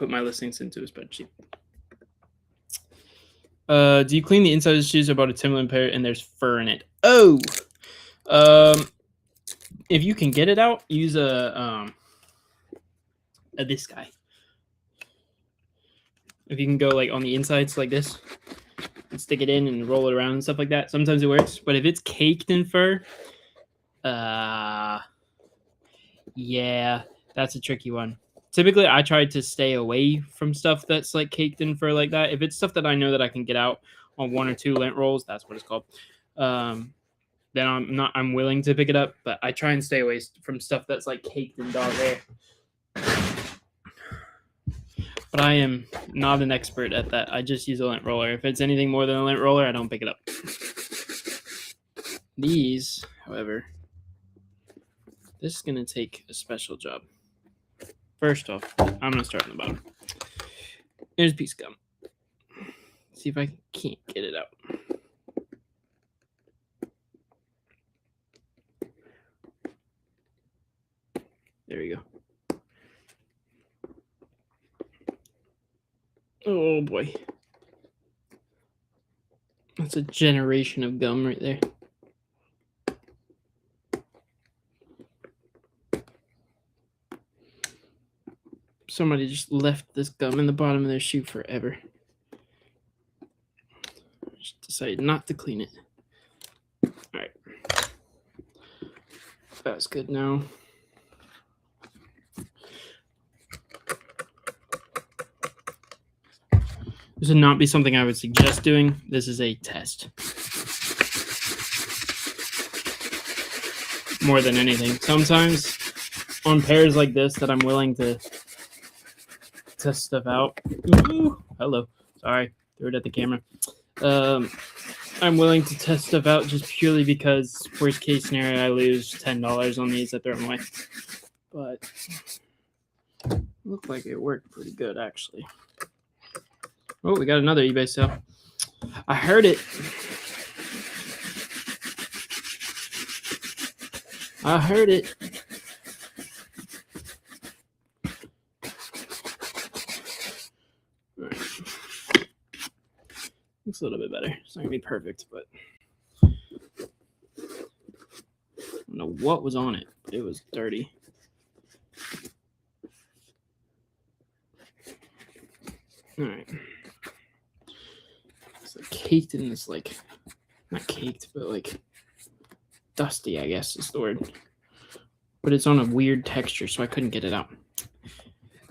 my listings into a spreadsheet. Do you clean the inside of the shoes? I bought a Timberland pair and there's fur in it. Oh, if you can get it out, use a this guy. If you can go like on the insides like this and stick it in and roll it around and stuff like that, sometimes it works. But if it's caked in fur, yeah, that's a tricky one. Typically, I try to stay away from stuff that's like caked in fur like that. If it's stuff that I know that I can get out on 1 or 2 lint rolls, that's what it's called. Then I'm willing to pick it up, but I try and stay away from stuff that's like caked in dog hair. But I am not an expert at that. I just use a lint roller. If it's anything more than a lint roller, I don't pick it up. These, however, this is going to take a special job. First off, I'm going to start on the bottom. Here's a piece of gum. See if I can't get it out. There we go. Oh boy. That's a generation of gum right there. Somebody just left this gum in the bottom of their shoe forever. Just decided not to clean it. Alright. That's good now. This would not be something I would suggest doing. This is a test. More than anything. Sometimes on pairs like this that I'm willing to test stuff out. Ooh, hello. Sorry. Threw it at the camera. I'm willing to test stuff out just purely because worst case scenario, I lose $10 on these. I throw them away. But looked like it worked pretty good, actually. Oh, we got another eBay sale. I heard it. I heard it. All right. Looks a little bit better. It's not going to be perfect, but I don't know what was on it. It was dirty. All right. It's like caked in this, like, not caked, but like dusty, I guess is the word. But it's on a weird texture, so I couldn't get it out.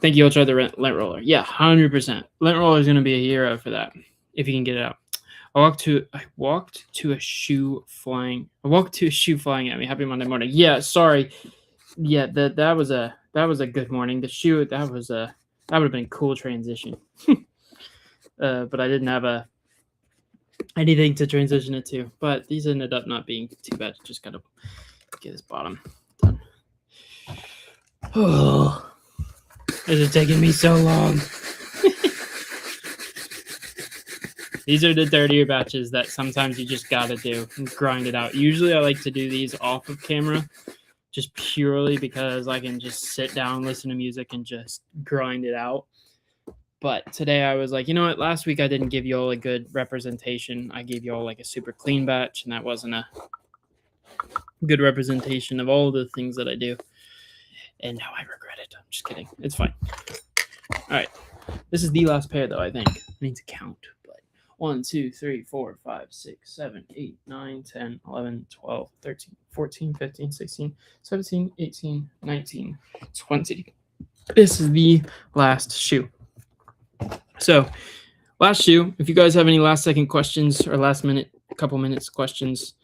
Think you'll try the lint roller? Yeah, 100%. Lint roller is going to be a hero for that if you can get it out. I walked to a shoe flying at me. Happy Monday morning. Yeah, sorry. Yeah, that was a good morning. The shoe that would have been a cool transition. But I didn't have anything to transition it to. But these ended up not being too bad. Just gotta get this bottom done. Oh, this is taking me so long. These are the dirtier batches that sometimes you just gotta do and grind it out. Usually I like to do these off of camera just purely because I can just sit down, listen to music, and just grind it out. But today I was like, you know what? Last week I didn't give you all a good representation. I gave you all like a super clean batch, and that wasn't a good representation of all the things that I do. And now I regret it. I'm just kidding. It's fine. All right. This is the last pair, though, I think. I need to count. But 1, 2, 3, 4, 5, 6, 7, 8, 9, 10, 11, 12, 13, 14, 15, 16, 17, 18, 19, 20. This is the last shoe. So, last shoe. If you guys have any last-second questions or last-minute, couple minutes questions,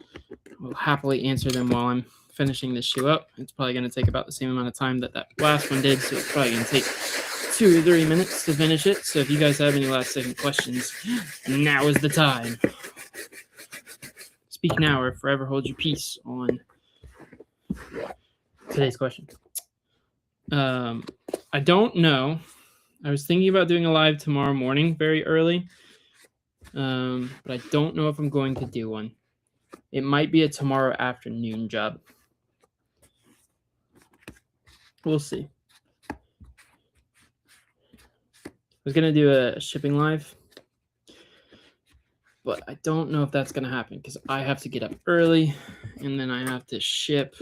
I'll happily answer them while I'm finishing this shoe up. It's probably going to take about the same amount of time that last one did, so it's probably going to take 2 or 3 minutes to finish it. So if you guys have any last-second questions, now is the time. Speak now or forever hold your peace on today's question. I don't know. I was thinking about doing a live tomorrow morning very early, but I don't know if I'm going to do one. It might be a tomorrow afternoon job. We'll see. I was going to do a shipping live, but I don't know if that's going to happen because I have to get up early and then I have to ship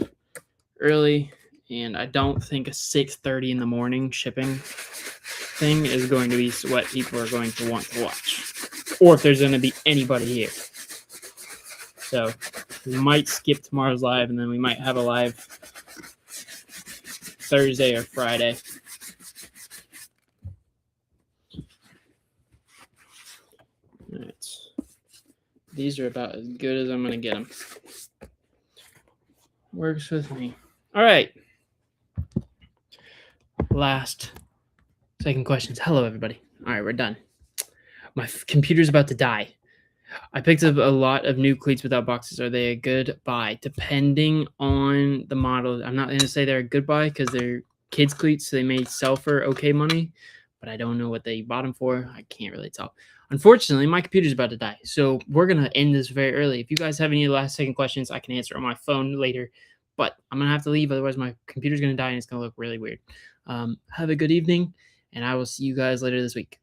early, and I don't think a 6:30 in the morning shipping thing is going to be what people are going to want to watch, or if there's going to be anybody here. So we might skip tomorrow's live, and then we might have a live Thursday or Friday. All right. These are about as good as I'm going to get them. Works with me. All right. Second questions. Hello, everybody. All right, we're done. My computer's about to die. I picked up a lot of new cleats without boxes. Are they a good buy? Depending on the model. I'm not going to say they're a good buy because they're kids cleats, so they may sell for okay money, but I don't know what they bought them for. I can't really tell. Unfortunately, my computer's about to die, so we're going to end this very early. If you guys have any last-second questions, I can answer on my phone later, but I'm going to have to leave. Otherwise, my computer's going to die, and it's going to look really weird. Have a good evening, and I will see you guys later this week.